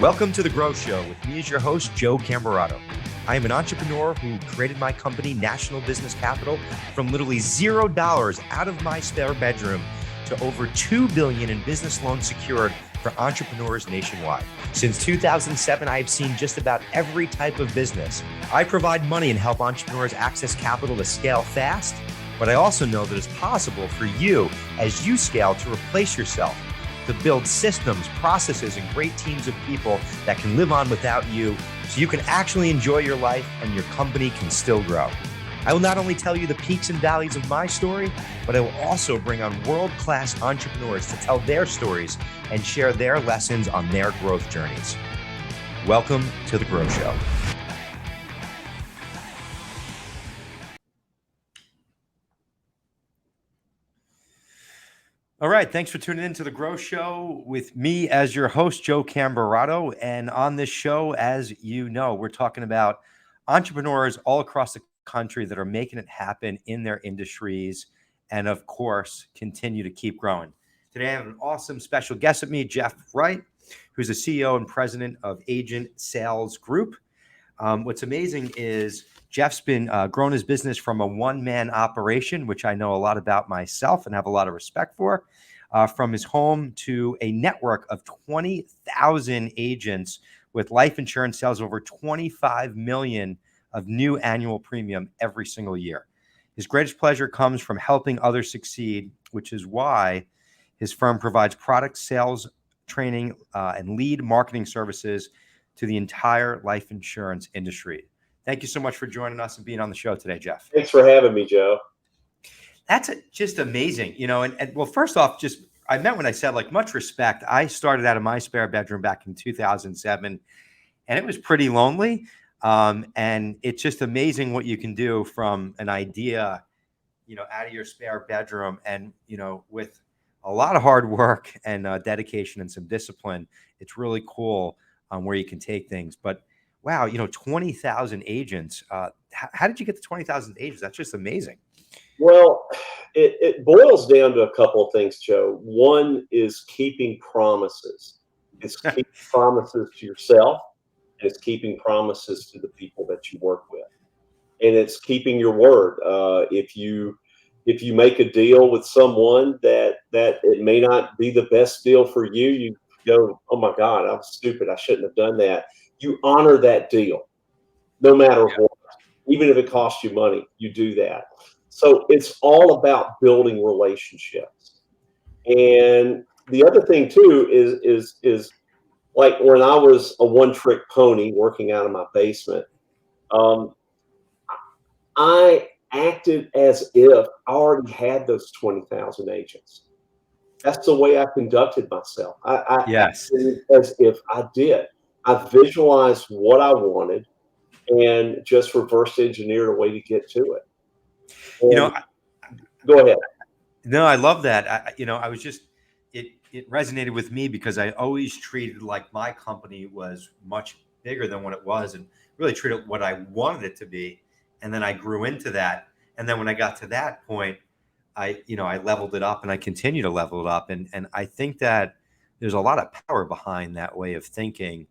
Welcome to The Growth Show with me as your host, Joe Camerato. I am an entrepreneur who created my company, National Business Capital, from literally $0 out of my spare bedroom to over $2 billion in business loans secured for entrepreneurs nationwide. Since 2007, I have seen just about every type of business. I provide money and help entrepreneurs access capital to scale fast, but I also know that it's possible for you, as you scale, to replace yourself, to build systems, processes, and great teams of people that can live on without you so you can actually enjoy your life and your company can still grow. I will not only tell you the peaks and valleys of my story, but I will also bring on world-class entrepreneurs to tell their stories and share their lessons on their growth journeys. Welcome to The Growth Show. All right, thanks for tuning in to The Growth Show with me as your host, Joe Camerato. And on this show, as you know, we're talking about entrepreneurs all across the country that are making it happen in their industries and, of course, continue to keep growing. Today, I have an awesome special guest with me, Jeff Wright, who's the CEO and president of Agent Sales Group. What's amazing is Jeff's been growing his business from a one-man operation, which I know a lot about myself and have a lot of respect for, from his home to a network of 20,000 agents with life insurance sales over $25 million of new annual premium every single year. His greatest pleasure comes from helping others succeed, which is why his firm provides product sales, training, and lead marketing services to the entire life insurance industry. Thank you so much for joining us and being on the show today, Jeff. Thanks for having me, Joe. That's just amazing. You know, and well, first off, I meant when I said much respect. I started out of my spare bedroom back in 2007, and it was pretty lonely. And it's just amazing what you can do from an idea, out of your spare bedroom, and, with a lot of hard work and dedication and some discipline, it's really cool where you can take things. But wow, 20,000 agents. How did you get to 20,000 agents? That's just amazing. Well, it boils down to a couple of things, Joe. One is keeping promises. It's keeping promises to yourself, and it's keeping promises to the people that you work with. And it's keeping your word. If you make a deal with someone that it may not be the best deal for you, you go, oh my God, I'm stupid. I shouldn't have done that. You honor that deal, no matter what. Even if it costs you money, you do that. So it's all about building relationships. And the other thing too is like when I was a one-trick pony working out of my basement, I acted as if I already had those 20,000 agents. That's the way I conducted myself. I acted as if I did. I visualized what I wanted and just reverse engineered a way to get to it. And go ahead. No, I love that. I was just, it resonated with me because I always treated like my company was much bigger than what it was, and really treated what I wanted it to be. And then I grew into that. And then when I got to that point, I leveled it up, and I continue to level it up. And I think that there's a lot of power behind that way of thinking.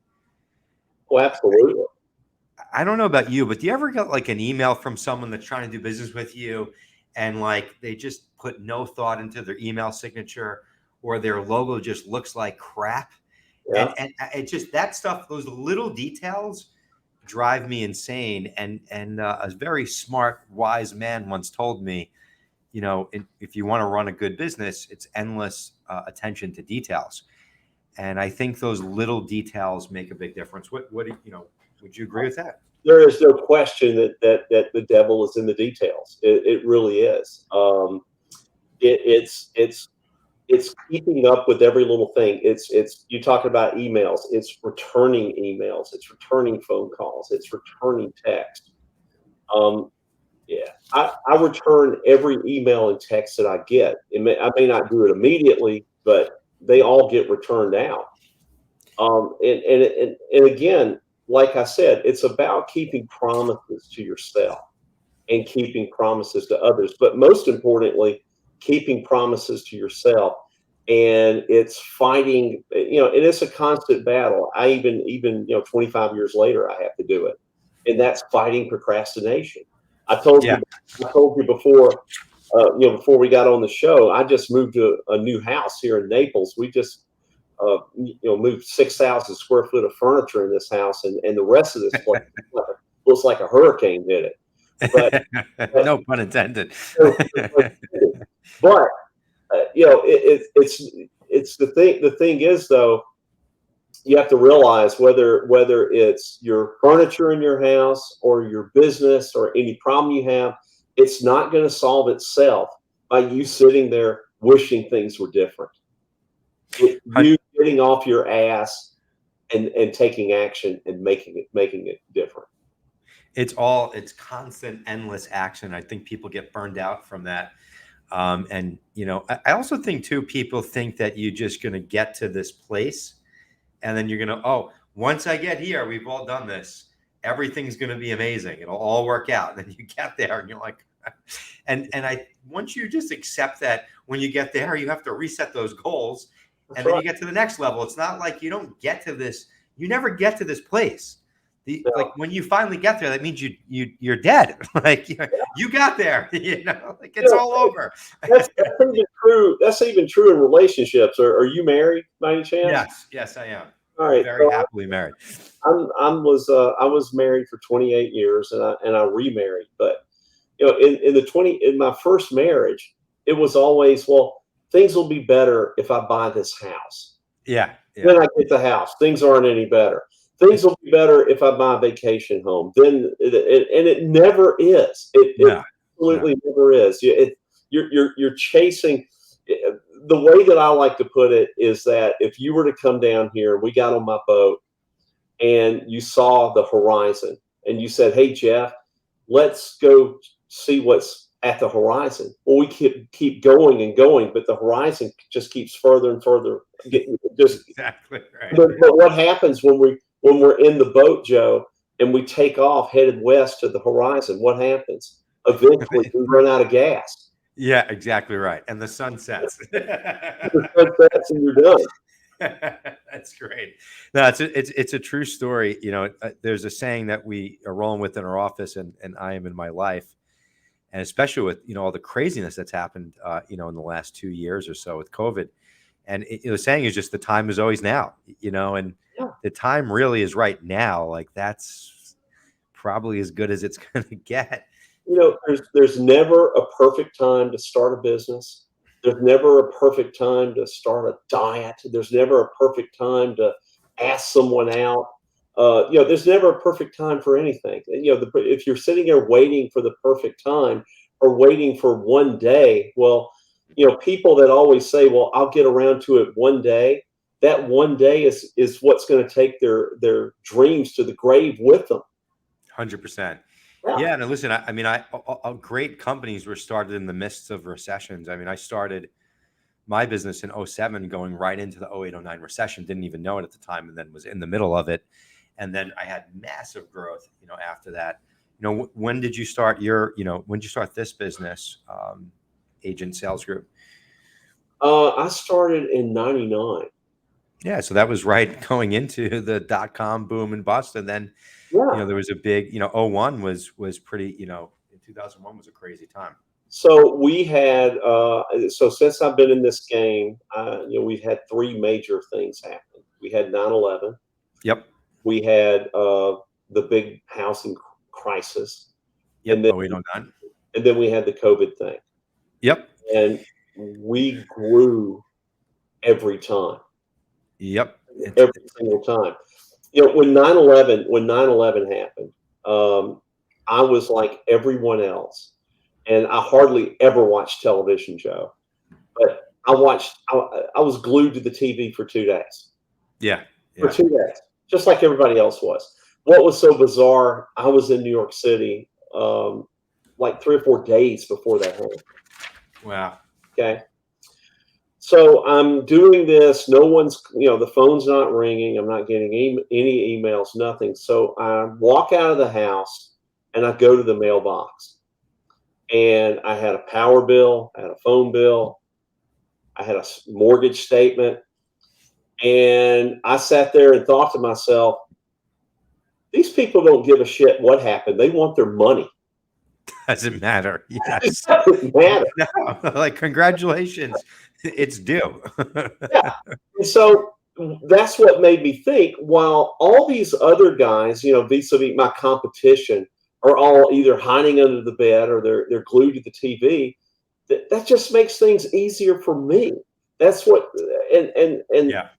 Oh, absolutely. I don't know about you, but do you ever get an email from someone that's trying to do business with you, and they just put no thought into their email signature, or their logo just looks like crap? Yeah. And it just, that stuff, those little details drive me insane. And a very smart, wise man once told me, if you want to run a good business, it's endless attention to details. And I think those little details make a big difference. What would you agree with that? There is no question that the devil is in the details. It really is. It's keeping up with every little thing. It's you talk about emails. It's returning emails. It's returning phone calls. It's returning text. I return every email and text that I get. I may not do it immediately, but they all get returned out. And again, like I said, it's about keeping promises to yourself and keeping promises to others. But most importantly, keeping promises to yourself and it's fighting, and it's a constant battle. I even 25 years later, I have to do it, and that's fighting procrastination. I told Yeah. you, I told you before, before we got on the show, I just moved to a new house here in Naples. We just, moved 6,000 square foot of furniture in this house, and the rest of this place looks like a hurricane hit it. But No pun intended. but it's the thing. The thing is, though, you have to realize whether it's your furniture in your house or your business or any problem you have, it's not going to solve itself by you sitting there wishing things were different. It's you getting off your ass and taking action and making it different. It's constant, endless action. I think people get burned out from that. And I also think too, people think that you're just going to get to this place, and then you're going to, oh, once I get here, we've all done this. Everything's going to be amazing. It'll all work out. And then you get there, and you're like, and once you just accept that when you get there, you have to reset those goals, and then you get to the next level. It's not like you don't get to this. You never get to this place. Like when you finally get there, that means you're dead. Like you got there, like it's all over. That's even true. That's even true in relationships. Are you married by any chance? Yes, I am. All right, Very happily married. I was married for 28 years, and I remarried. But in my first marriage, it was always, well, things will be better if I buy this house. Yeah. Then I get the house. Things aren't any better. Things will be better if I buy a vacation home. Then it never is. It absolutely never is. You're chasing. The way that I like to put it is that if you were to come down here, we got on my boat, and you saw the horizon, and you said, "Hey, Jeff, let's go see what's at the horizon." Well, we keep going and going, but the horizon just keeps further and further. Exactly right. But what happens when we're in the boat, Joe, and we take off headed west to the horizon? What happens? Eventually, we run out of gas. Yeah, exactly right. And the sun sets. The sun sets and you're done. That's great. No, it's a true story. There's a saying that we are rolling with in our office, and I am in my life, and especially with all the craziness that's happened, in the last 2 years or so with COVID. And the saying is just the time is always now, and the time really is right now. Like that's probably as good as it's going to get. There's never a perfect time to start a business. There's never a perfect time to start a diet. There's never a perfect time to ask someone out. There's never a perfect time for anything. If you're sitting there waiting for the perfect time or waiting for one day, well, people that always say, well, I'll get around to it one day, that one day is what's going to take their dreams to the grave with them. 100%. Yeah. And listen, I mean, great companies were started in the midst of recessions. I mean, I started my business in 07 going right into the 08-09 recession, didn't even know it at the time, and then was in the middle of it. And then I had massive growth, after that. When did you start when did you start this business, Agent Sales Group? I started in 99. Yeah. So that was right going into the .com boom and bust. And then, there was a big, 01 was pretty, in 2001 was a crazy time. So we had, since I've been in this game, we've had three major things happen. We had 9/11. Yep. We had the big housing crisis. Yep. And then, 08-09. And then we had the COVID thing. Yep. And we grew every time. Yep. Every single time. When 9/11 happened, I was like everyone else. And I hardly ever watched television, Joe. But I was glued to the TV for 2 days. Yeah. For 2 days, just like everybody else was. What was so bizarre, I was in New York City like 3 or 4 days before that happened. Wow. Okay. So I'm doing this. No one's, the phone's not ringing. I'm not getting any emails, nothing. So I walk out of the house and I go to the mailbox. And I had a power bill, I had a phone bill, I had a mortgage statement, and I sat there and thought to myself, these people don't give a shit what happened. They want their money. Doesn't matter. It Yes. doesn't matter. No, like congratulations. It's due. Yeah. And so that's what made me think, while all these other guys, vis-a-vis my competition, are all either hiding under the bed or they're glued to the TV, that just makes things easier for me. That's what, Yeah.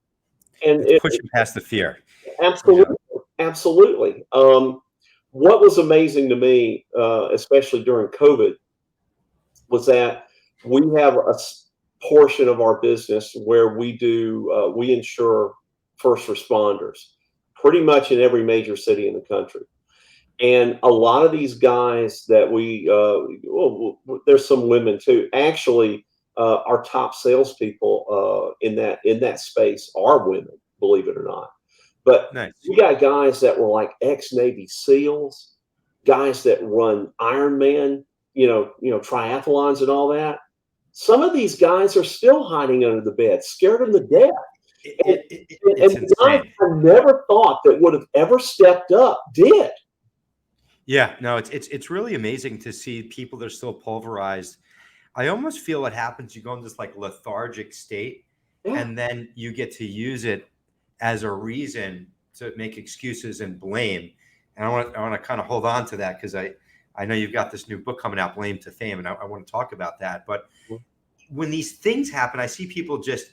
and It's pushing past the fear. absolutely, absolutely. What was amazing to me, especially during COVID, was that we have a portion of our business where we insure first responders, pretty much in every major city in the country. And a lot of these guys that there's some women too. Actually, our top salespeople in that space are women, believe it or not. But Nice. we got guys that were like ex-Navy SEALs, guys that run Ironman, triathlons and all that. Some of these guys are still hiding under the bed, scared them to death. It's And the guys insane. I never thought that would have ever stepped up did. Yeah, no, it's really amazing to see people that are still pulverized. I almost feel what happens, you go in this like lethargic state, Yeah. and then you get to use it as a reason to make excuses and blame. And I want to kind of hold on to that because I know you've got this new book coming out, Blame to Fame, and I want to talk about that. But when these things happen, I see people just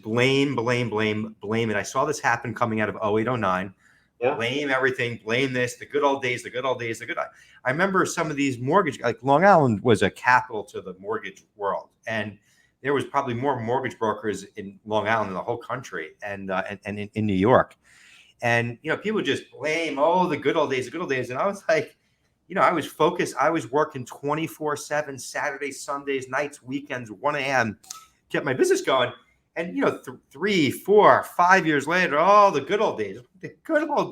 blame. And I saw this happen coming out of 08, 09. Yeah. Blame everything, blame this, the good old days. I remember some of these mortgage, like Long Island was a capital to the mortgage world. And there was probably more mortgage brokers in Long Island than the whole country and in New York. And, people just blame, the good old days. And I was like, I was focused. I was working 24/7, Saturdays, Sundays, nights, weekends, 1 a.m., kept my business going. And, 3, 4, 5 years later, the good old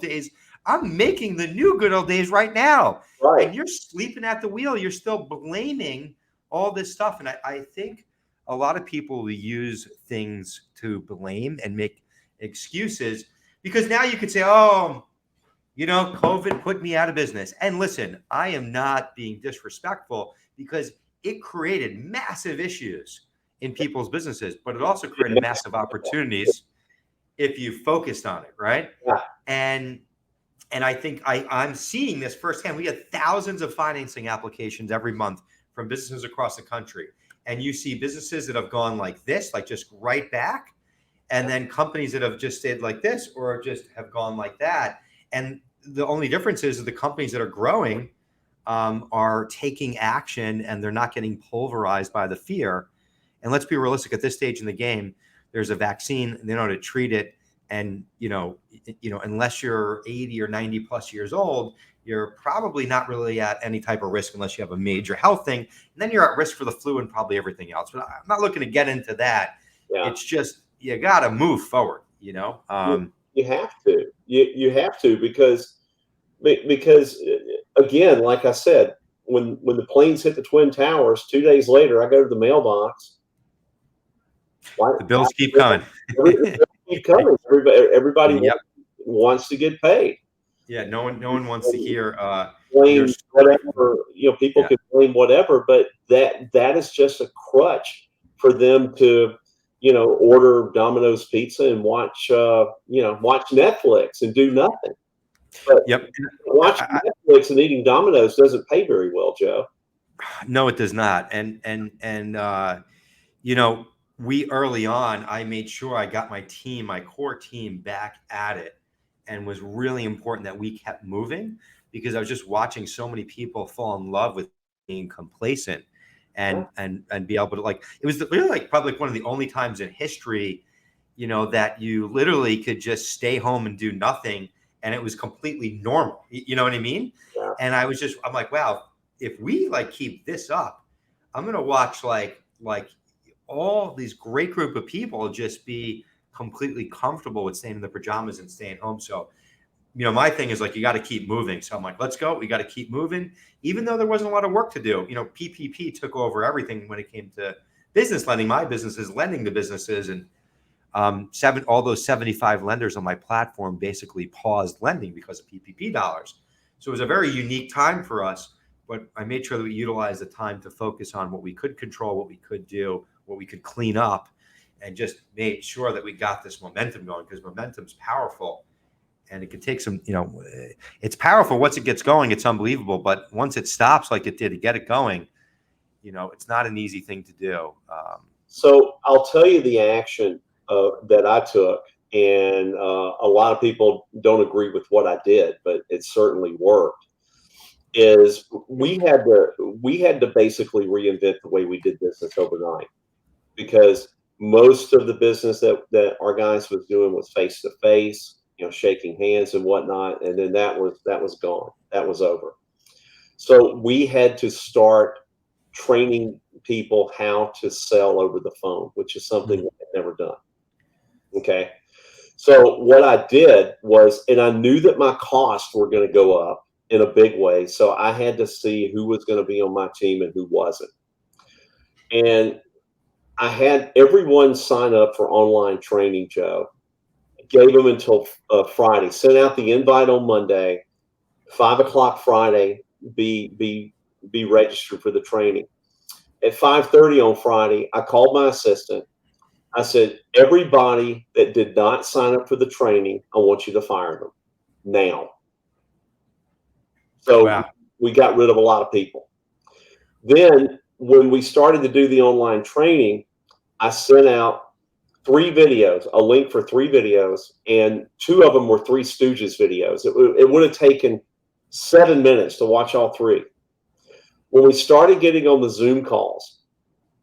days, I'm making the new good old days right now. Right. And you're sleeping at the wheel. You're still blaming all this stuff. And I think a lot of people will use things to blame and make excuses because now you could say, COVID put me out of business. And listen, I am not being disrespectful because it created massive issues in people's businesses, but it also created massive opportunities if you focused on it, right? Yeah. And I think I'm seeing this firsthand. We get thousands of financing applications every month from businesses across the country. And you see businesses that have gone like this, like just right back, and then companies that have just stayed like this or just have gone like that. And the only difference is that the companies that are growing are taking action and they're not getting pulverized by the fear. And let's be realistic, at this stage in the game, there's a vaccine, they know how to treat it. And, unless you're 80 or 90 plus years old, you're probably not really at any type of risk unless you have a major health thing. And then you're at risk for the flu and probably everything else. But I'm not looking to get into that. Yeah. It's just, you got to move forward, You have to. You have to because again, like I said, when the planes hit the Twin Towers, 2 days later, I go to the mailbox. The bills keep coming. Everybody wants to get paid. Yeah, no one wants to hear blame whatever. People can blame whatever, but that is just a crutch for them to order Domino's pizza and watch Netflix and do nothing. But watching Netflix and eating Domino's doesn't pay very well, Joe. No, it does not. And we early on, I made sure I got my core team back at it, and was really important that we kept moving because I was just watching so many people fall in love with being complacent and be able to it was really probably one of the only times in history, that you literally could just stay home and do nothing. And it was completely normal. You know what I mean? Yeah. And I'm like, wow, if we keep this up, I'm going to watch all these great group of people just be completely comfortable with staying in the pajamas and staying home. So, my thing is you got to keep moving. So I'm like, let's go. We got to keep moving, even though there wasn't a lot of work to do. PPP took over everything when it came to business lending. My business is lending to businesses, and all those 75 lenders on my platform basically paused lending because of PPP dollars. So it was a very unique time for us, but I made sure that we utilized the time to focus on what we could control, what we could do, what we could clean up, and just made sure that we got this momentum going, because momentum's powerful. And it can take some, it's powerful. Once it gets going, it's unbelievable. But once it stops like it did to get it going, it's not an easy thing to do. So I'll tell you the action that I took, and a lot of people don't agree with what I did, but it certainly worked. Is we had to basically reinvent the way we did business overnight, because most of the business that our guys was doing was face to face, shaking hands and whatnot, and then that was gone. That was over. So we had to start training people how to sell over the phone, which is something we had never done. Okay. So what I did was, and I knew that my costs were going to go up in a big way. So I had to see who was going to be on my team and who wasn't. And I had everyone sign up for online training, Joe. Gave them until Friday. Sent out the invite on Monday, 5 o'clock Friday. Be registered for the training. At 5:30 on Friday, I called my assistant. I said, everybody that did not sign up for the training, I want you to fire them now. So Wow. we got rid of a lot of people. Then when we started to do the online training, I sent out 3 videos, a link for 3 videos, and 2 of them were Three Stooges videos. It would have taken 7 minutes to watch all 3. When we started getting on the Zoom calls,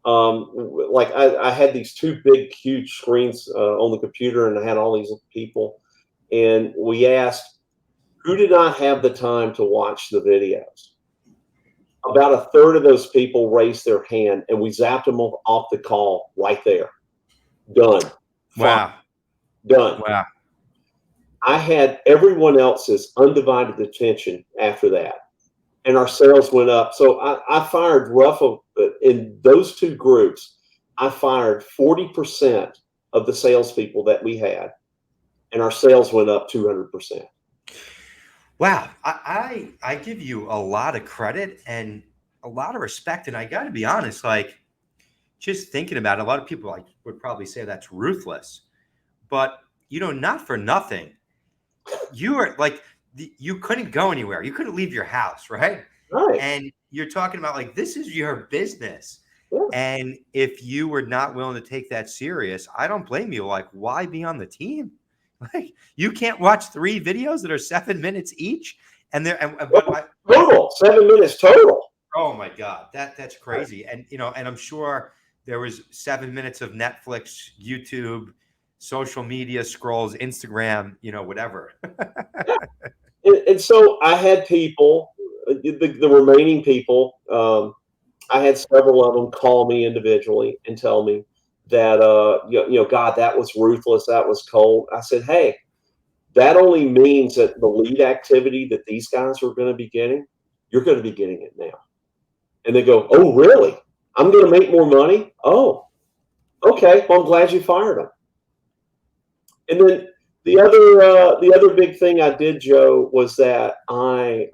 like I had these 2 big, huge screens on the computer, and I had all these people, and we asked, who did not have the time to watch the videos? About a third of those people raised their hand, and we zapped them off the call right there. Done. Wow. Fine. Done. Wow. I had everyone else's undivided attention after that, and our sales went up. So I fired in those 2 groups, I fired 40% of the salespeople that we had, and our sales went up 200%. Wow. I give you a lot of credit and a lot of respect. And I got to be honest, like, just thinking about it, a lot of people would probably say that's ruthless, but not for nothing. You are like, you couldn't go anywhere. You couldn't leave your house, right? Right. And you're talking about, like, this is your business. Yeah. And if you were not willing to take that serious, I don't blame you. Like, why be on the team? Like, you can't watch 3 videos that are 7 minutes each, and total 7 minutes total. Oh my God, that's crazy. And and I'm sure there was 7 minutes of Netflix, YouTube, social media scrolls, Instagram, whatever. And so I had people, the remaining people, I had several of them call me individually and tell me that, God, that was ruthless. That was cold. I said, hey, that only means that the lead activity that these guys are going to be getting, you're going to be getting it now. And they go, oh, really? I'm going to make more money? Oh, okay. Well, I'm glad you fired them. And then the other big thing I did, Joe, was that I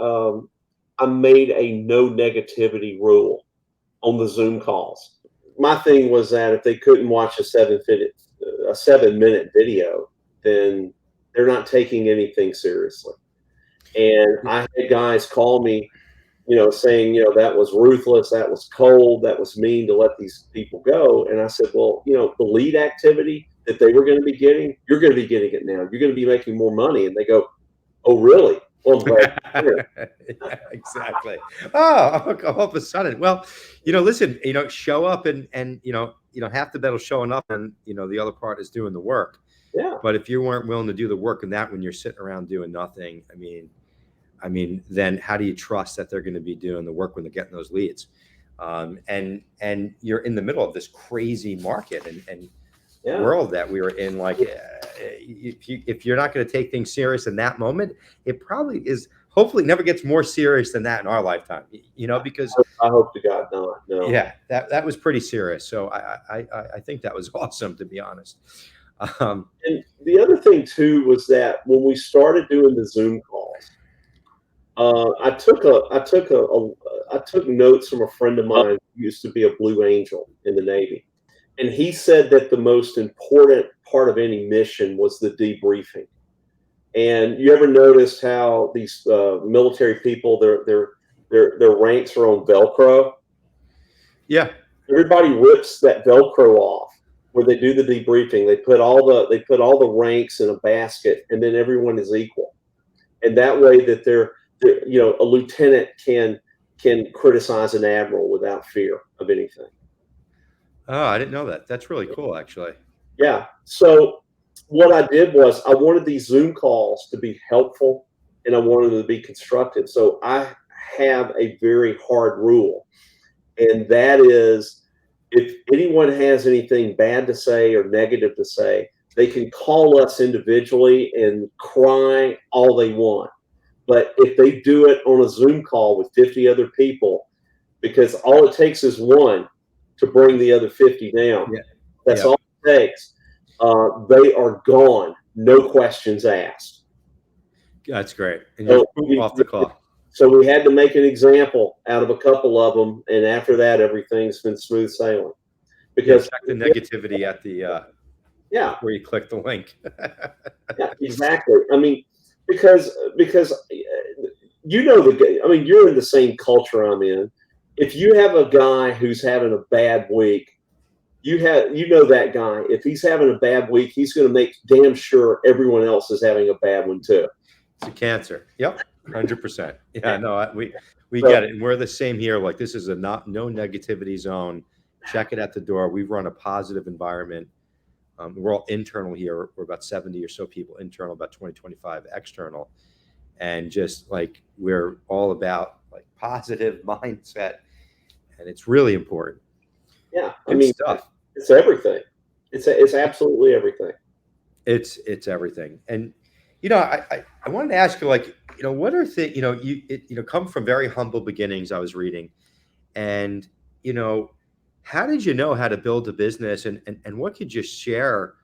made a no negativity rule on the Zoom calls. My thing was that if they couldn't watch a 7-minute video, then they're not taking anything seriously. And I had guys call me, saying, that was ruthless, that was cold, that was mean to let these people go. And I said, well, the lead activity that they were going to be getting, you're going to be getting it now. You're going to be making more money. And they go, oh, really? Well, I'm glad to hear it. Yeah, exactly. Oh, all of a sudden. Well, listen, show up and half the battle showing up, and the other part is doing the work. Yeah. But if you weren't willing to do the work in that, when you're sitting around doing nothing, I mean, then how do you trust that they're going to be doing the work when they're getting those leads? And you're in the middle of this crazy market and world that we were in. Like, if you're not going to take things serious in that moment, it probably is hopefully never gets more serious than that in our lifetime, because I hope to God not. No. yeah, that was pretty serious. So I think that was awesome, to be honest. And the other thing too was that when we started doing the Zoom calls, I took notes from a friend of mine who used to be a Blue Angel in the Navy, and he said that the most important part of any mission was the debriefing. And you ever noticed how these military people, their ranks are on Velcro? Yeah. Everybody rips that Velcro off where they do the debriefing. They put all the ranks in a basket, and then everyone is equal. And that way, that a lieutenant can criticize an admiral without fear of anything. Oh, I didn't know that. That's really cool, actually. Yeah. So what I did was I wanted these Zoom calls to be helpful, and I wanted them to be constructive. So I have a very hard rule, and that is, if anyone has anything bad to say or negative to say, they can call us individually and cry all they want. But if they do it on a Zoom call with 50 other people, because all it takes is one to bring the other 50 down. Yeah. That's all it takes. They are gone. No questions asked. That's great. And you're off the call. So we had to make an example out of a couple of them, and after that, everything's been smooth sailing. Because check the negativity at the where you click the link. Yeah, exactly. I mean, because you're in the same culture I'm in. If you have a guy who's having a bad week, that guy. If he's having a bad week, he's going to make damn sure everyone else is having a bad one too. It's a cancer. Yep, 100%. Yeah, no, we get it, and we're the same here. Like, this is no negativity zone. Check it at the door. We run a positive environment. We're all internal here. We're about 70 or so people internal, about 20, 25 external. And just like, we're all about like positive mindset. And it's really important. Yeah. Good stuff. It's everything. It's absolutely everything. It's everything. And, I wanted to ask you, like, what are things, you come from very humble beginnings, I was reading. And, how did you know how to build a business, and what could you share?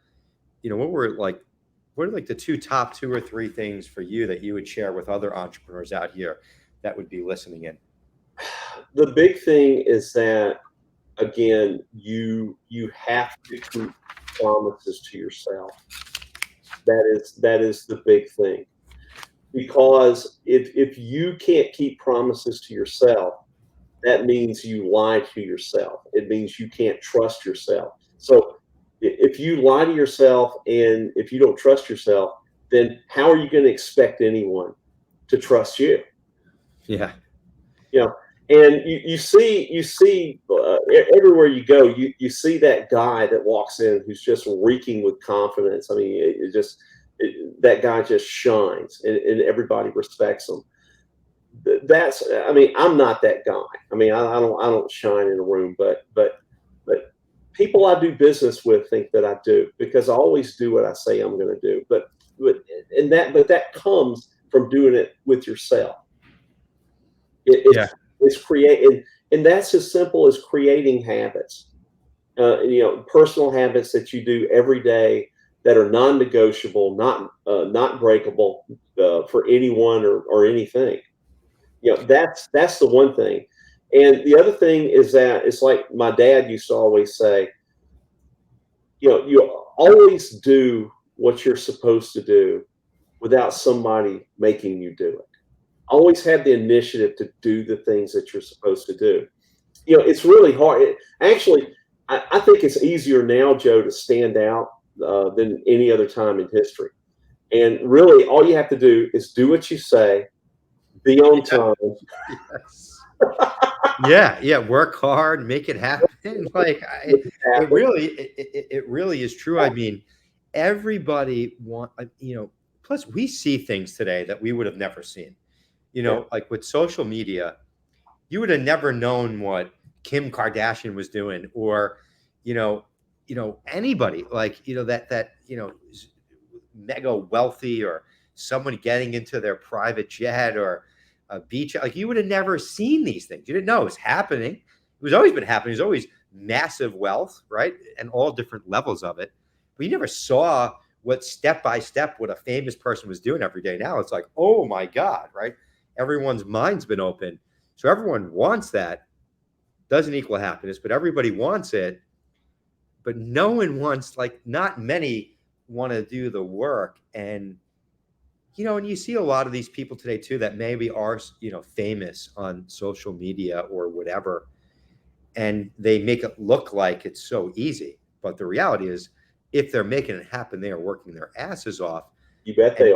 What are like the top 2 or 3 things for you that you would share with other entrepreneurs out here that would be listening in? The big thing is that, again, you have to keep promises to yourself. That is the big thing, because if you can't keep promises to yourself, that means you lie to yourself. It means you can't trust yourself. So if you lie to yourself and if you don't trust yourself, then how are you going to expect anyone to trust you? Yeah. And you see everywhere you go, you see that guy that walks in who's just reeking with confidence. I mean, that guy just shines, and everybody respects him. I'm not that guy. I don't shine in a room, but people I do business with think that I do, because I always do what I say I'm going to do. But that comes from doing it with yourself. It's creating, and that's as simple as creating habits. Personal habits that you do every day that are non-negotiable, not breakable for anyone or anything. That's the one thing. And the other thing is that it's like my dad used to always say, you always do what you're supposed to do without somebody making you do it. Always have the initiative to do the things that you're supposed to do. It's really hard. Actually, I think it's easier now, Joe, to stand out than any other time in history. And really, all you have to do is do what you say, be on time. Yes. Yeah. Work hard, make it happen. Like, it really is true. I mean, everybody plus we see things today that we would have never seen. Like with social media, you would have never known what Kim Kardashian was doing, or, anybody like, that, mega wealthy, or someone getting into their private jet or a beach. Like you would have never seen these things. You didn't know it was happening. It was always been happening. There's always massive wealth, right? And all different levels of it. But you never saw what step by step what a famous person was doing every day. Now it's like, oh my God, right? Everyone's mind's been open. So everyone wants that. Doesn't equal happiness, but everybody wants it. But no one wants, like, not many want to do the work. And, and you see a lot of these people today too that maybe are, famous on social media or whatever, and they make it look like it's so easy. But the reality is, if they're making it happen, they are working their asses off. You bet they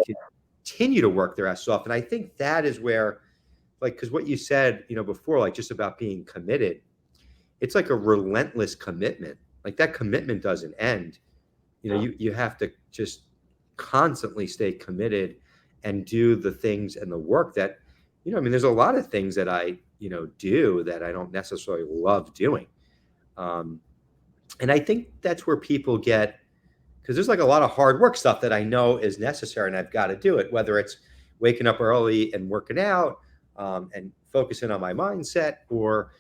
continue to work their asses off. And I think that is where, like, because what you said, before, like just about being committed, it's like a relentless commitment. Like that commitment doesn't end. You have to just constantly stay committed and do the things and the work that, there's a lot of things that I, do that I don't necessarily love doing. And I think that's where people get, because there's like a lot of hard work stuff that I know is necessary and I've got to do it, whether it's waking up early and working out and focusing on my mindset, or,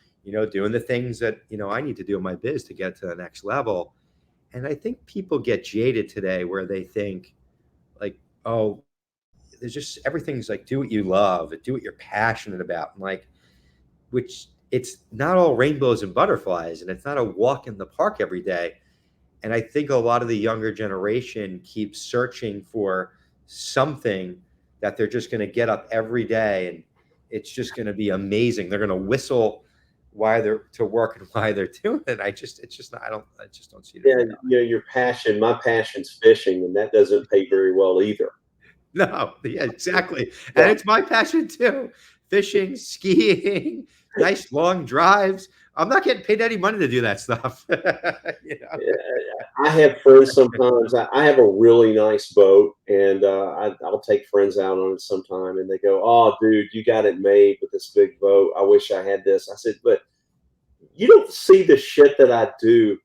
doing the things that, I need to do in my biz to get to the next level. And I think people get jaded today where they think like, oh, there's just, everything's like, do what you love, do what you're passionate about. And like, which it's not all rainbows and butterflies, and it's not a walk in the park every day. And I think a lot of the younger generation keeps searching for something that they're just going to get up every day and it's just going to be amazing. They're going to whistle why they're to work and why they're doing it. I just don't see it. Yeah, your passion, my passion's fishing, and that doesn't pay very well either. No, yeah, exactly. And it's my passion too. Fishing, skiing, nice long drives. I'm not getting paid any money to do that stuff. I have friends sometimes. I have a really nice boat, and I'll take friends out on it sometime, and they go, "Oh, dude, you got it made with this big boat. I wish I had this." I said, "But you don't see the shit that I do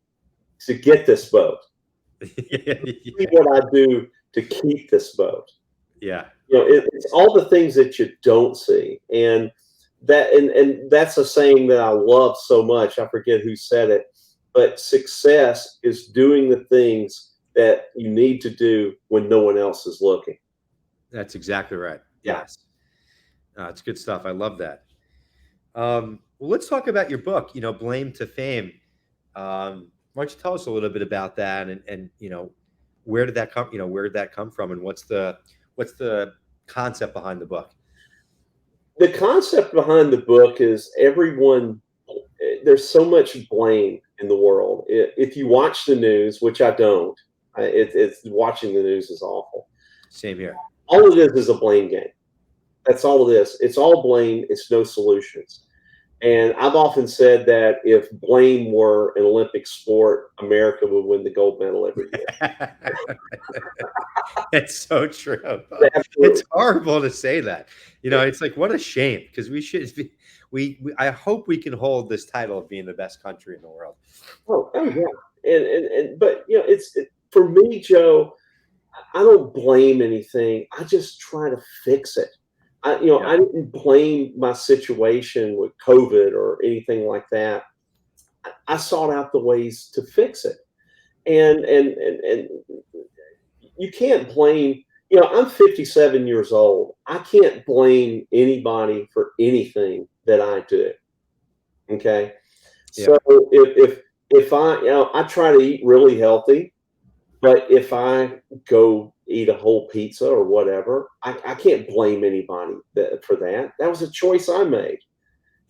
to get this boat. You see what I do to keep this boat." Yeah. It's all the things that you don't see. And that's a saying that I love so much. I forget who said it, but success is doing the things that you need to do when no one else is looking. That's exactly right. Yeah. Yes. It's good stuff. I love that. Well, let's talk about your book, Blame to Fame. Why don't you tell us a little bit about that, and where did that come from, and what's the concept behind the book? The concept behind the book is there's so much blame in the world. If you watch the news, which I don't, it's watching the news is awful. Same here. All it is a blame game. That's all it is. It's all blame. It's no solutions. And I've often said that if blame were an Olympic sport, America would win the gold medal every year. It's so true. It's horrible to say that. It's like, what a shame, because we should be, I hope we can hold this title of being the best country in the world. Oh yeah. But for me, Joe, I don't blame anything. I just try to fix it. I didn't blame my situation with COVID or anything like that. I sought out the ways to fix it. And you can't blame, I'm 57 years old. I can't blame anybody for anything that I do. Okay. Yeah. So if I try to eat really healthy, but if I go eat a whole pizza or whatever, I can't blame anybody for that. That was a choice I made.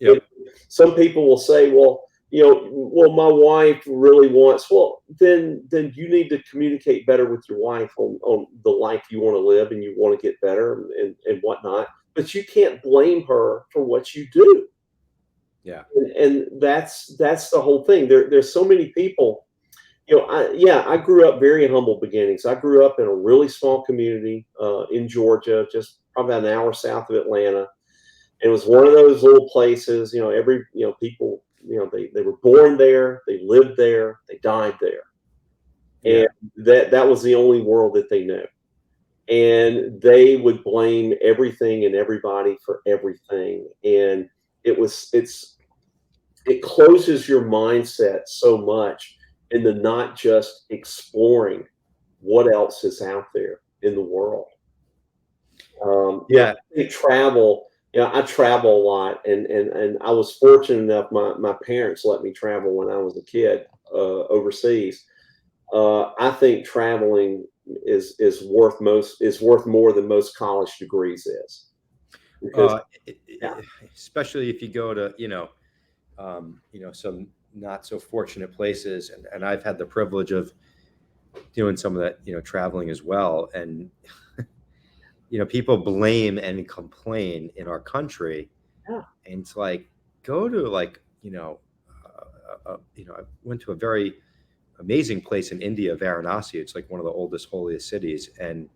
Yep. Some people will say, well, my wife really wants, well, then you need to communicate better with your wife on the life you want to live and you want to get better and whatnot. But you can't blame her for what you do. Yeah. And that's the whole thing. There's so many people. I grew up very humble beginnings. I grew up in a really small community in Georgia, just probably an hour south of Atlanta. And it was one of those little places, people, they were born there, they lived there, they died there. And that was the only world that they knew. and they would blame everything and everybody for everything. And it closes your mindset so much into not just exploring what else is out there in the world. Yeah. I travel. I travel a lot, and I was fortunate enough. My parents let me travel when I was a kid overseas. I think traveling is worth more than most college degrees is, because Uh, yeah, Especially if you go to, some not so fortunate places. And I've had the privilege of doing some of that, traveling as well. And, people blame and complain in our country. yeah, And it's like, go to like, I went to a very amazing place in India, Varanasi. It's like one of the oldest, holiest cities. And,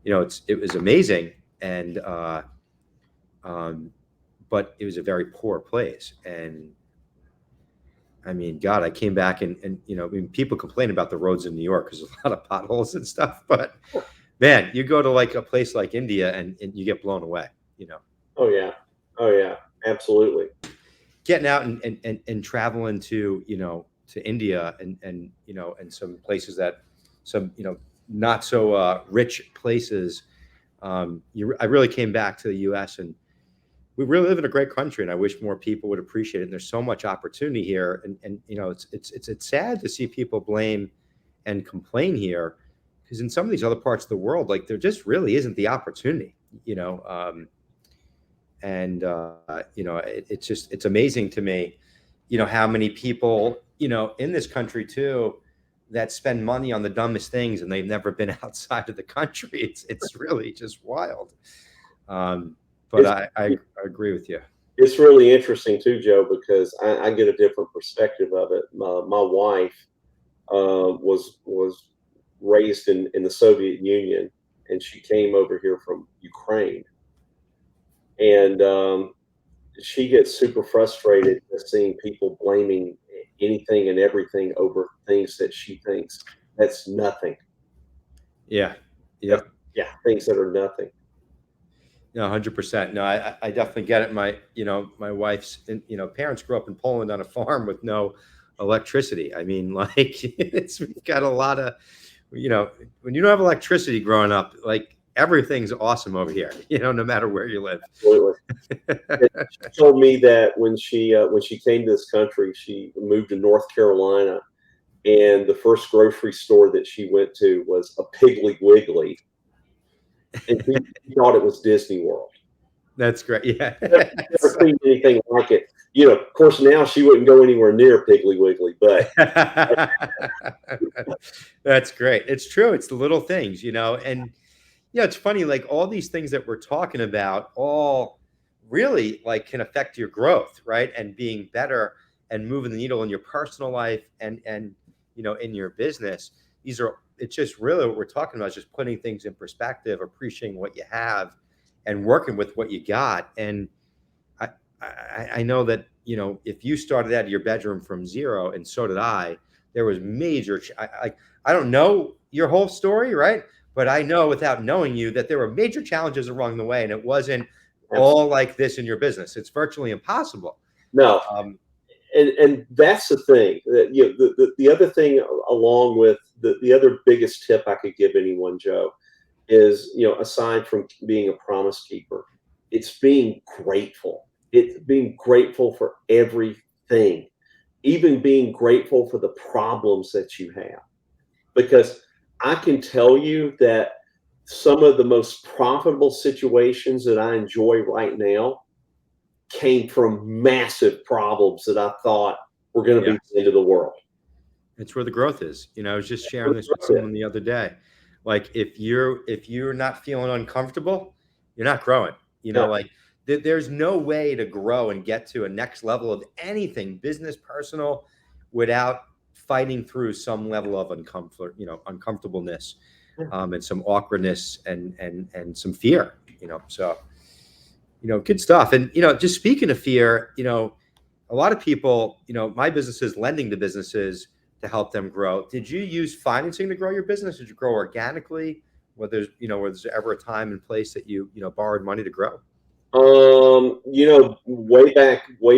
it was amazing. And, um, but it was a very poor place. And I mean, God, I came back and I mean, people complain about the roads in New York because there's a lot of potholes and stuff. But man, you go to like a place like India and you get blown away, oh yeah, oh yeah, absolutely. getting out and traveling to, to India and some places that some, not so rich places. I really came back to the US, and we really live in a great country, and I wish more people would appreciate it. And there's so much opportunity here, and it's sad to see people blame and complain here, because in some of these other parts of the world, like there just really isn't the opportunity, and it's amazing to me, how many people, in this country too, that spend money on the dumbest things and they've never been outside of the country. It's really just wild. But It's I agree with you. it's really interesting too, Joe, because I get a different perspective of it. My wife was raised in the Soviet Union, and she came over here from Ukraine, and she gets super frustrated just seeing people blaming anything and everything over things that she thinks that's nothing. Yeah. That's, Yep. yeah, things that are nothing. No, 100%. No, I definitely get it. My wife's, parents grew up in Poland on a farm with no electricity. I mean, like we've got a lot of, when you don't have electricity growing up, like everything's awesome over here, no matter where you live. Absolutely. She told me that when she came to this country, she moved to North Carolina, and the first grocery store that she went to was a Piggly Wiggly, and she thought it was Disney World. That's great. Yeah. Never seen anything like it. Of course, now she wouldn't go anywhere near Piggly Wiggly, but That's great. It's true. It's the little things, and it's funny, like all these things that we're talking about all really like can affect your growth, right? And being better and moving the needle in your personal life and in your business. It's just really what we're talking about, is just putting things in perspective, appreciating what you have and working with what you got. And I know that, if you started out of your bedroom from zero, and so did I, there was major, I don't know your whole story, right? But I know, without knowing you, that there were major challenges along the way, and it wasn't all like this in your business. It's virtually impossible. no. Um, And that's the thing that the other thing, along with the other biggest tip I could give anyone, Joe, is, aside from being a promise keeper, it's being grateful. It's being grateful for everything, even being grateful for the problems that you have. Because I can tell you that some of the most profitable situations that I enjoy right now came from massive problems that I thought were going to yeah, be the end of the world. it's where the growth is. I was just sharing this with someone the other day. Like if you're not feeling uncomfortable, you're not growing. Yeah, Like there's no way to grow and get to a next level of anything, business, personal, without fighting through some level of uncomfortableness, and some awkwardness and some fear. So good stuff. And just speaking of fear, a lot of people, my business is lending to businesses to help them grow. Did you use financing to grow your business? Did you grow organically? Whether was there ever a time and place that you borrowed money to grow? Way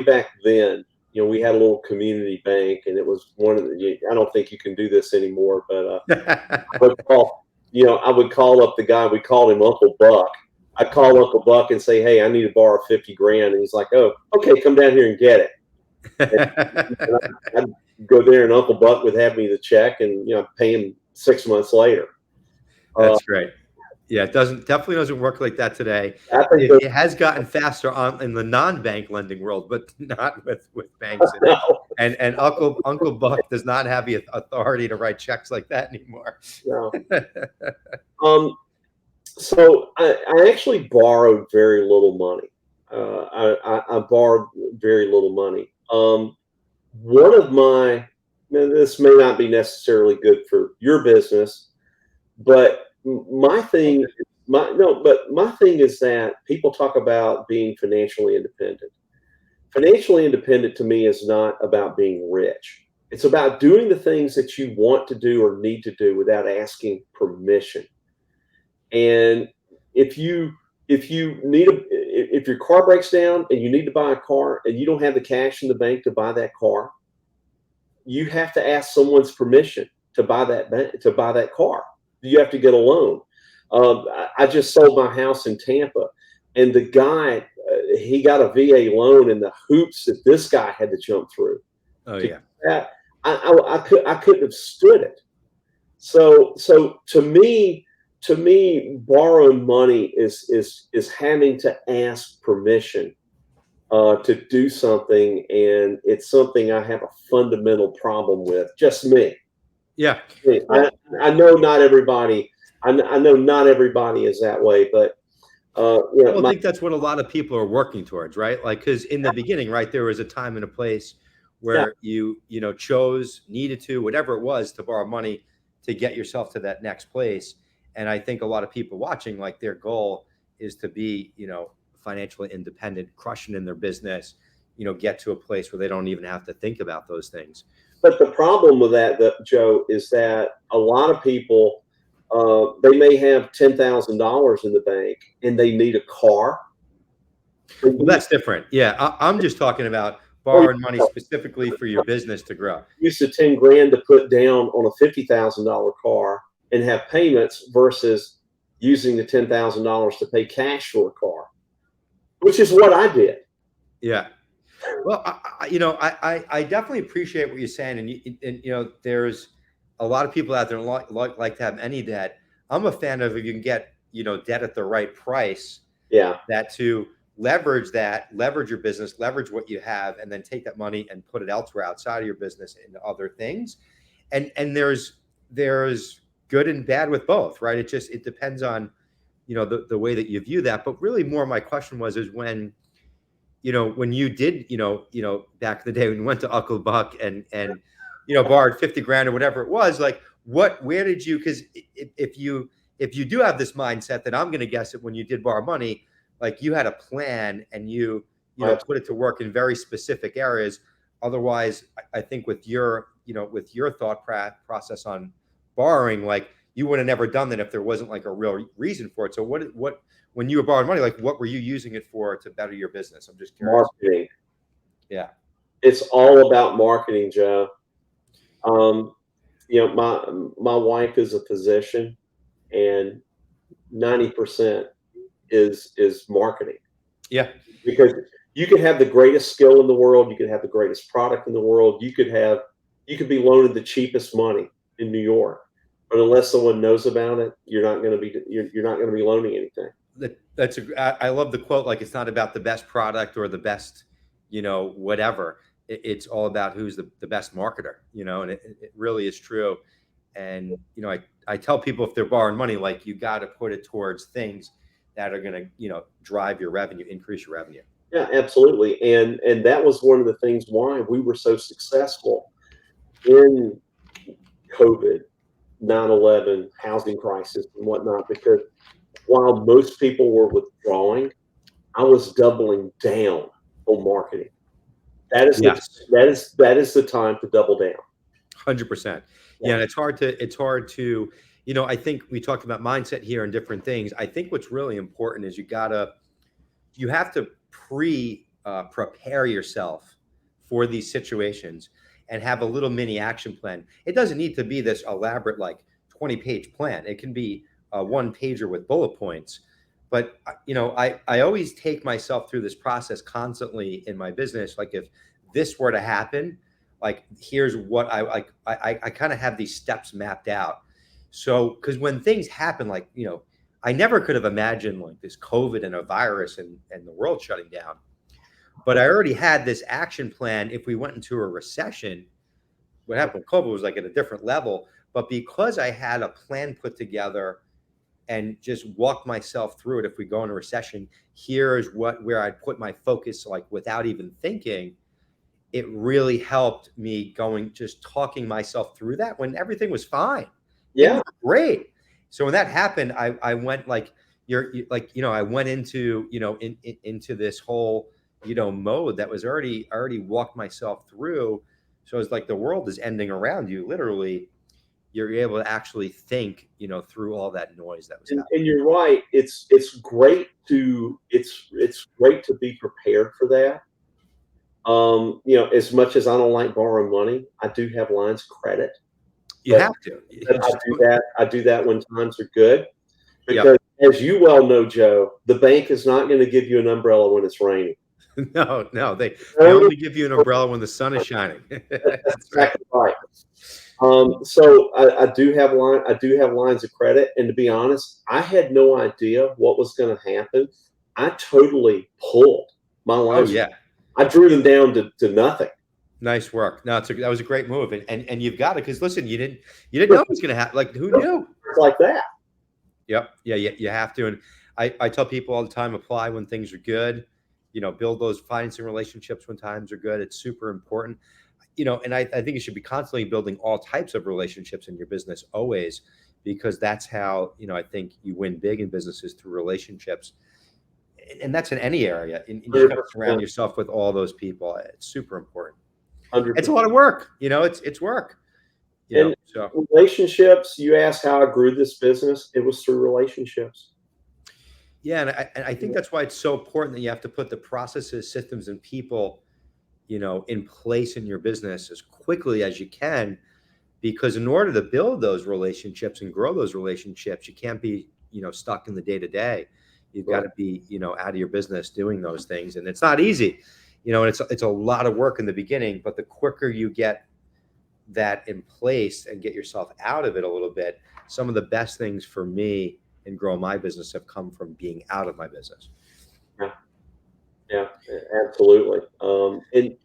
back then, we had a little community bank, and it was one of the. I don't think you can do this anymore, but I would call, I would call up the guy. We called him Uncle Buck. I'd call Uncle Buck and say, "Hey, I need to borrow 50 grand," and he's like, "Oh, okay, come down here and get it." And I'd go there, and Uncle Buck would have me the check, and pay him 6 months later. That's great. Yeah, it definitely doesn't work like that today. I think It has gotten faster in the non-bank lending world, but not with banks. And Uncle Buck does not have the authority to write checks like that anymore. No. So I actually borrowed very little money. I borrowed very little money. One of this may not be necessarily good for your business, but my thing is that people talk about being financially independent. Financially independent to me is not about being rich. It's about doing the things that you want to do or need to do without asking permission. And if your car breaks down and you need to buy a car and you don't have the cash in the bank to buy that car, you have to ask someone's permission to buy that car. You have to get a loan. I just sold my house in Tampa, and the guy, he got a VA loan, and the hoops that this guy had to jump through. Oh yeah. I couldn't have stood it. So to me, borrowing money is having to ask permission to do something, and it's something I have a fundamental problem with. Just me. Yeah. I know not everybody. I know not everybody is that way, but I think that's what a lot of people are working towards, right? Like, because in the beginning, right, there was a time and a place where you needed to, whatever it was, to borrow money to get yourself to that next place. And I think a lot of people watching, like, their goal is to be, financially independent, crushing in their business, get to a place where they don't even have to think about those things. But the problem with that, Joe, is that a lot of people, they may have $10,000 in the bank and they need a car. Well, that's different. Yeah, I'm just talking about borrowing money specifically for your business to grow. Use the 10 grand to put down on a $50,000 car and have payments versus using the $10,000 to pay cash for a car, which is what I did. Yeah. Well, I definitely appreciate what you're saying, and there's a lot of people out there like to have any debt. I'm a fan of if you can get debt at the right price. Yeah. That to leverage your business, leverage what you have, and then take that money and put it elsewhere outside of your business into other things. And there's good and bad with both, right? It depends on the way that you view that. But really, more my question is when you did, back in the day when you went to Uncle Buck and borrowed 50 grand or whatever it was, like where did you, because if you do have this mindset that I'm going to guess that when you did borrow money, like you had a plan and you put it to work in very specific areas. Otherwise, I think with your thought process on borrowing, like you would have never done that if there wasn't like a real reason for it. So what when you were borrowing money, like what were you using it for to better your business? I'm just curious. Marketing. Yeah. It's all about marketing, Joe. My wife is a physician, and 90% is marketing. Yeah. Because you could have the greatest skill in the world, you could have the greatest product in the world, you could be loaning the cheapest money in New York, but unless someone knows about it, you're not going to be loaning anything. I love the quote, like it's not about the best product or the best, whatever. It's all about who's the best marketer, and it really is true. And, I tell people if they're borrowing money, like you got to put it towards things that are going to, drive your revenue, increase your revenue. Yeah, absolutely. And that was one of the things why we were so successful in COVID, 9/11, housing crisis and whatnot, because while most people were withdrawing, I was doubling down on marketing. That is the time to double down. 100%. Yeah, and it's hard to, I think we talked about mindset here and different things. I think what's really important is you have to prepare yourself for these situations and have a little mini action plan. It doesn't need to be this elaborate, like 20-page plan. It can be a one pager with bullet points. But, I always take myself through this process constantly in my business. Like if this were to happen, like here's what I kind of have these steps mapped out. So, because when things happen, like, I never could have imagined like this COVID and a virus and the world shutting down. But I already had this action plan. If we went into a recession, what happened with COVID was like at a different level. But because I had a plan put together and just walked myself through it, if we go into a recession, here's where I put my focus, like without even thinking, it really helped me just talking myself through that when everything was fine. Yeah. Was great. So when that happened, I went like, I went into, into this whole, mode that was already walked myself through. So it's like the world is ending around you. Literally, you're able to actually think, through all that noise that was happening. And you're right. It's great to be prepared for that. As much as I don't like borrowing money, I do have lines of credit. You have to. I do that when times are good. Because as you well know, Joe, the bank is not going to give you an umbrella when it's raining. No, they only give you an umbrella when the sun is shining. That's exactly right. So I do have lines of credit, and to be honest, I had no idea what was going to happen. I totally pulled my lines. Oh yeah, I drew them down to nothing. Nice work. No, that was a great move, and you've got it because listen, you didn't know it was going to happen. Like who knew? Like that. Yep. Yeah. You have to, and I tell people all the time: apply when things are good. Build those financing relationships when times are good. It's super important. And I think you should be constantly building all types of relationships in your business always, because that's how, I think you win big in businesses, through relationships. And that's in any area. And you just got to surround yourself with all those people. It's super important. 100%. It's a lot of work. It's work. So relationships, you asked how I grew this business. It was through relationships. Yeah. And I think that's why it's so important that you have to put the processes, systems, and people in place in your business as quickly as you can, because in order to build those relationships and grow those relationships, you can't be, stuck in the day to day. You've got to be, out of your business doing those things. And it's not easy, and it's a lot of work in the beginning, but the quicker you get that in place and get yourself out of it a little bit, some of the best things for me in growing my business have come from being out of my business. Yeah, absolutely. And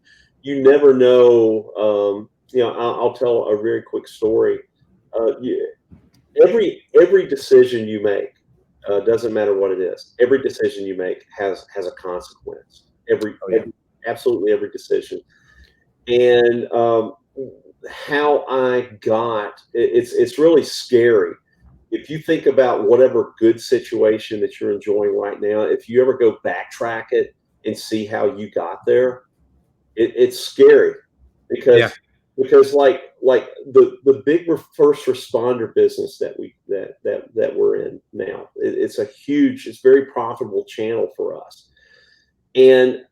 you never know. I'll tell a very quick story. Every decision you make, doesn't matter what it is. Every decision you make has a consequence. Absolutely every decision. And how I got it's really scary. If you think about whatever good situation that you're enjoying right now, if you ever go backtrack it and see how you got there, it's scary because like the big first responder business that we're in now, it's very profitable channel for us, and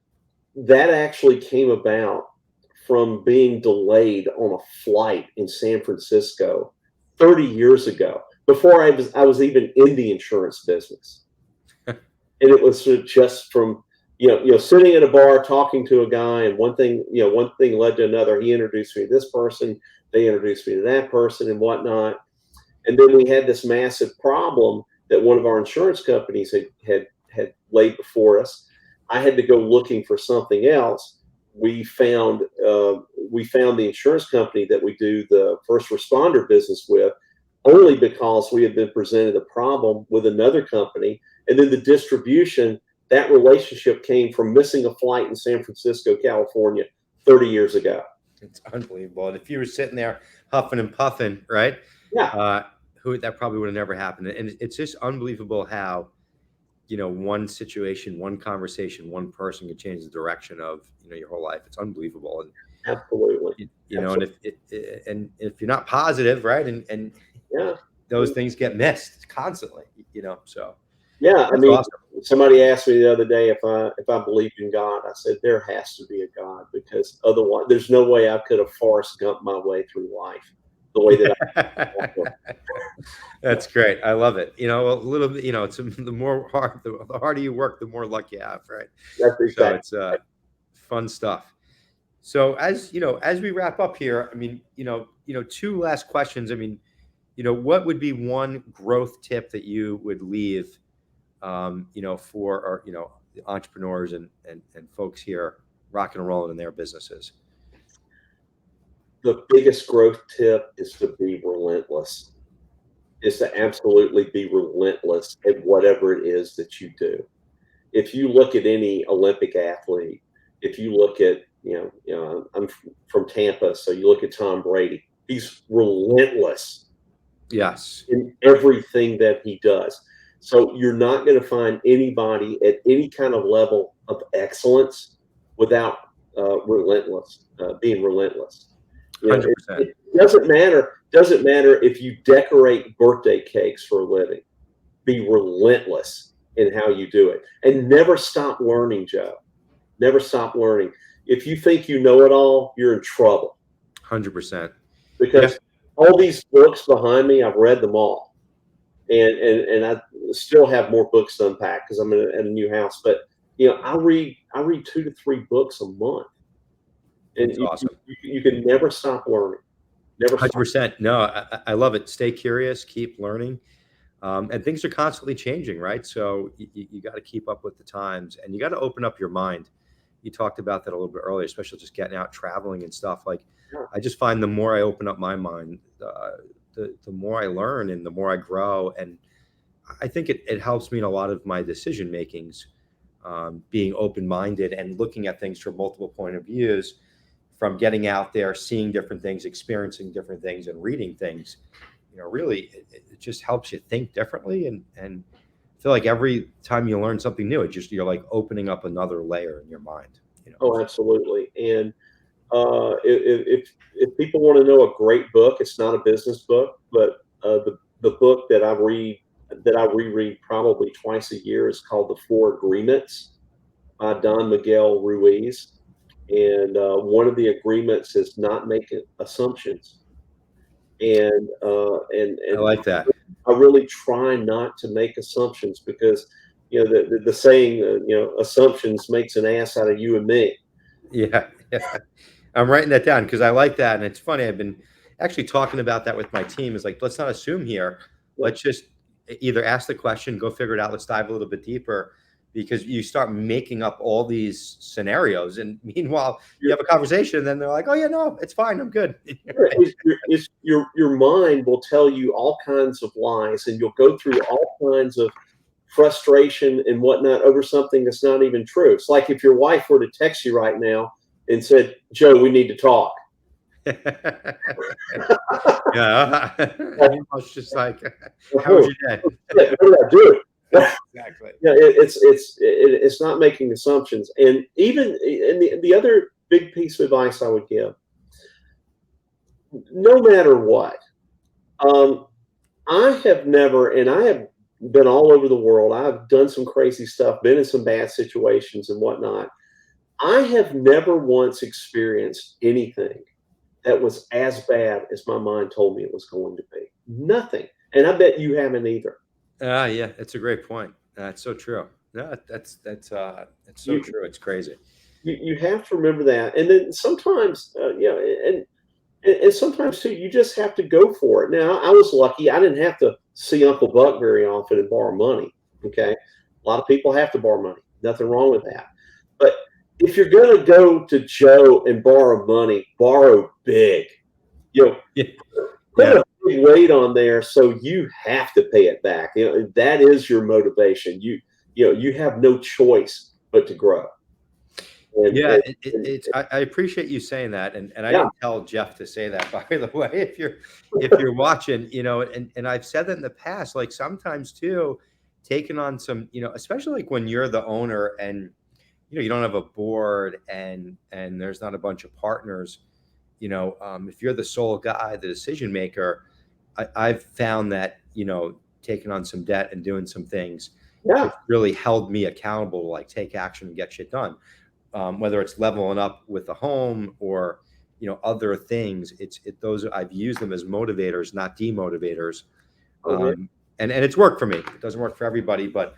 that actually came about from being delayed on a flight in San Francisco 30 years ago, before I was even in the insurance business. And it was just from sitting at a bar talking to a guy, and one thing led to another. He introduced me to this person, they introduced me to that person, and whatnot. And then we had this massive problem that one of our insurance companies had laid before us. I had to go looking for something else. We found the insurance company that we do the first responder business with, only because we had been presented a problem with another company. And then the distribution, that relationship came from missing a flight in San Francisco, California 30 years ago. It's unbelievable. And if you were sitting there huffing and puffing, right? Yeah. That probably would have never happened. And it's just unbelievable how, one situation, one conversation, one person can change the direction of, your whole life. It's unbelievable. And absolutely. And if you're not positive, right? And those things get missed constantly, so Yeah, I that's mean, awesome. somebody asked me the other day if I believed in God. I said there has to be a God, because otherwise, there's no way I could have Forrest Gump my way through life the way that I. That's great. I love it. A little bit, it's the harder you work, the more luck you have, right? That's So exactly. it's fun stuff. So as we wrap up here, I mean, two last questions. I mean, what would be one growth tip that you would leave, for our, entrepreneurs and folks here rocking and rolling in their businesses? The biggest growth tip is to be relentless. Is to absolutely be relentless at whatever it is that you do. If you look at any Olympic athlete, if you look at, I'm from Tampa, so you look at Tom Brady, he's relentless Yes. in everything that he does. So you're not going to find anybody at any kind of level of excellence without being relentless. It, 100%. it doesn't matter if you decorate birthday cakes for a living. Be relentless in how you do it, and never stop learning, Joe. Never stop learning. If you think you know it all, you're in trouble, 100%. Yeah. because all these books behind me, I've read them all, and I still have more books to unpack because I'm in a new house. But I read 2 to 3 books a month, and That's awesome. you can never stop learning. Never stop. 100%. No, I love it. Stay curious, keep learning. And things are constantly changing, right? So you got to keep up with the times, and you got to open up your mind. You talked about that a little bit earlier, especially just getting out traveling and stuff. Like, Yeah. I just find the more I open up my mind, the more I learn and the more I grow. And I think it helps me in a lot of my decision makings, being open minded and looking at things from multiple point of views, from getting out there, seeing different things, experiencing different things, and reading things. Really, it just helps you think differently, and I feel like every time you learn something new, you're like opening up another layer in your mind. Oh, absolutely. And if people want to know a great book, it's not a business book, but the book that I reread probably twice a year is called The Four Agreements by Don Miguel Ruiz. And one of the agreements is not making assumptions. And I like that. I really try not to make assumptions, because the saying, assumptions makes an ass out of you and me. Yeah, yeah. I'm writing that down because I like that, and it's funny. I've been actually talking about that with my team. Is like, let's not assume here. Yeah. Let's just either ask the question, go figure it out. Let's dive a little bit deeper, because you start making up all these scenarios, and meanwhile, you have a conversation, and then they're like, "Oh yeah, no, it's fine. I'm good." Your mind will tell you all kinds of lies, and you'll go through all kinds of frustration and whatnot over something that's not even true. It's like if your wife were to text you right now and said, "Joe, we need to talk." Yeah, I was just like, "How was your day?" What did I do? Exactly. Yeah, it's not making assumptions. And the other big piece of advice I would give, no matter what, um, I have never, and I have been all over the world. I've done some crazy stuff, been in some bad situations and whatnot. I have never once experienced anything that was as bad as my mind told me it was going to be. Nothing. And I bet you haven't either. Yeah, it's a great point. That's so true. No, that's so You, true. It's crazy. you have to remember that. And then sometimes, and sometimes too, you just have to go for it. Now, I was lucky; I didn't have to see Uncle Buck very often and borrow money. Okay, a lot of people have to borrow money. Nothing wrong with that. But if you're going to go to Joe and borrow money, borrow big. You know, Yeah, put yeah, a big weight on there, so you have to pay it back. That is your motivation. You have no choice but to grow. And, yeah. and, and It's I appreciate you saying that, and I yeah, didn't tell Jeff to say that, by the way. If you're watching, and I've said that in the past, like sometimes too, taking on some, especially like when you're the owner and you don't have a board and there's not a bunch of partners. If you're the sole guy, the decision maker, I've found that, taking on some debt and doing some things, Yeah. it's really held me accountable to like take action and get shit done. Whether it's leveling up with the home or, other things, those I've used them as motivators, not demotivators. Okay. And it's worked for me. It doesn't work for everybody, but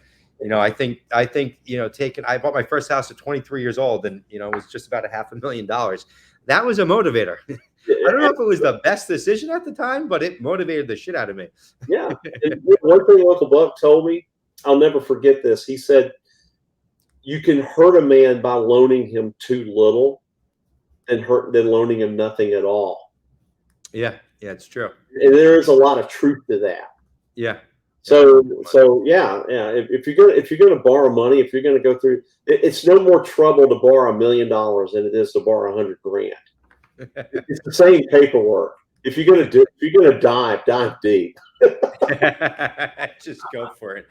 I think I bought my first house at 23 years old, and it was just about $500,000. That was a motivator. I don't know if it was the best decision at the time, but it motivated the shit out of me. Yeah. And one thing Uncle Buck told me, I'll never forget this. He said, you can hurt a man by loaning him too little than loaning him nothing at all. Yeah, it's true. And there is a lot of truth to that. Yeah. So yeah. If you're gonna borrow money, if you're gonna go through, it's no more trouble to borrow $1 million than it is to borrow $100,000. It's the same paperwork. If you're gonna dive deep. Just go for it,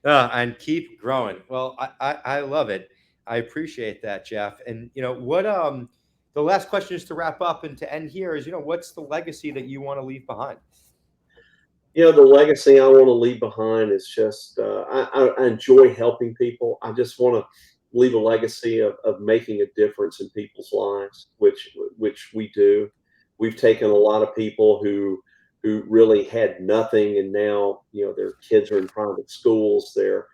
and keep growing. Well, I love it. I appreciate that, Jeff. And what the last question is to wrap up and to end here is what's the legacy that you want to leave behind? The legacy I want to leave behind is just I enjoy helping people. I just want to leave a legacy of making a difference in people's lives, which we do. We've taken a lot of people who really had nothing, and now their kids are in private schools. They're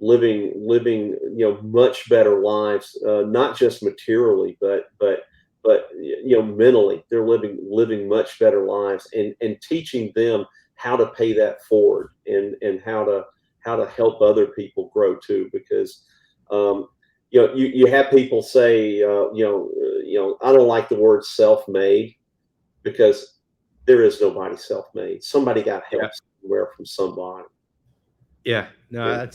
living much better lives, not just materially, but mentally. They're living much better lives, and teaching them how to pay that forward, and how to help other people grow too. Because you have people say I don't like the word self-made, because there is nobody self-made. Somebody got help somewhere from somebody. Yeah, no,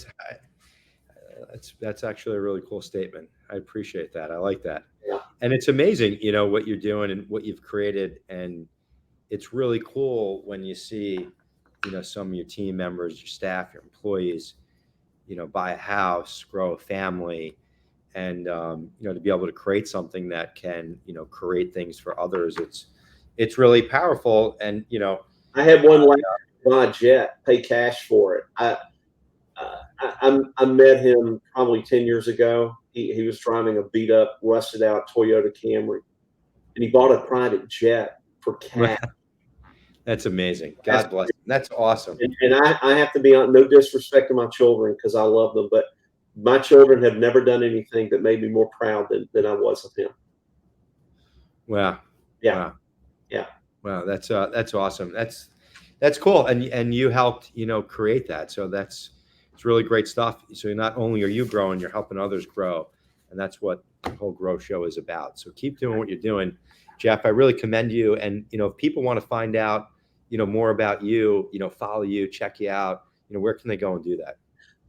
that's actually a really cool statement. I appreciate that. I like that. Yeah. And it's amazing, what you're doing and what you've created. And it's really cool when you see, some of your team members, your staff, your employees, buy a house, grow a family, and, to be able to create something that can, create things for others. It's really powerful. And, I had one last buy a jet, pay cash for it. I met him probably 10 years ago. He was driving a beat up, rusted out Toyota Camry, and he bought a private jet for cash. That's amazing. God bless him. That's awesome. And I have to be on, no disrespect to my children, because I love them, but my children have never done anything that made me more proud than I was of him. Wow. Yeah. Wow. Yeah. Wow. That's awesome. That's cool. And you helped, create that. So it's really great stuff. So not only are you growing, you're helping others grow. And that's what the whole Grow Show is about. So keep doing what you're doing, Jeff. I really commend you. And, if people want to find out, more about you, follow you, check you out, where can they go and do that?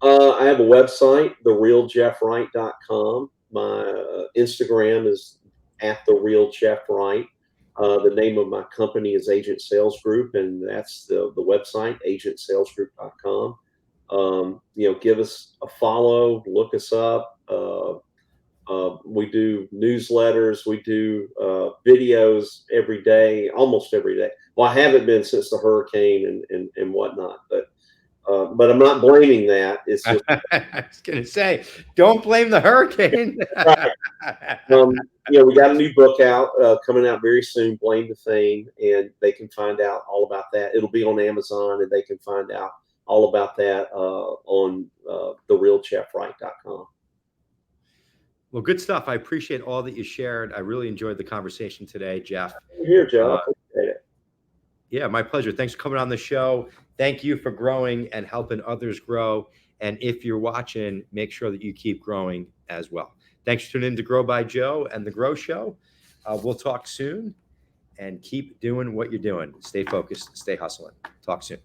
I have a website, therealjeffwright.com. My Instagram is @therealjeffwright. The name of my company is Agent Sales Group, and that's the website, agentsalesgroup.com. Give us a follow, look us up. We do newsletters, we do videos every day, almost every day. Well, I haven't been since the hurricane and whatnot, but I'm not blaming that. It's just I was gonna say, don't blame the hurricane. right. We got a new book out coming out very soon, Blame the Thing, and they can find out all about that. It'll be on Amazon, and they can find out all about that on therealjeffwright.com. Well, good stuff. I appreciate all that you shared. I really enjoyed the conversation today, Jeff. Here, Joe. I appreciate it. Yeah, my pleasure. Thanks for coming on the show. Thank you for growing and helping others grow. And if you're watching, make sure that you keep growing as well. Thanks for tuning in to Grow by Joe and the Grow Show. We'll talk soon, and keep doing what you're doing. Stay focused, stay hustling. Talk soon.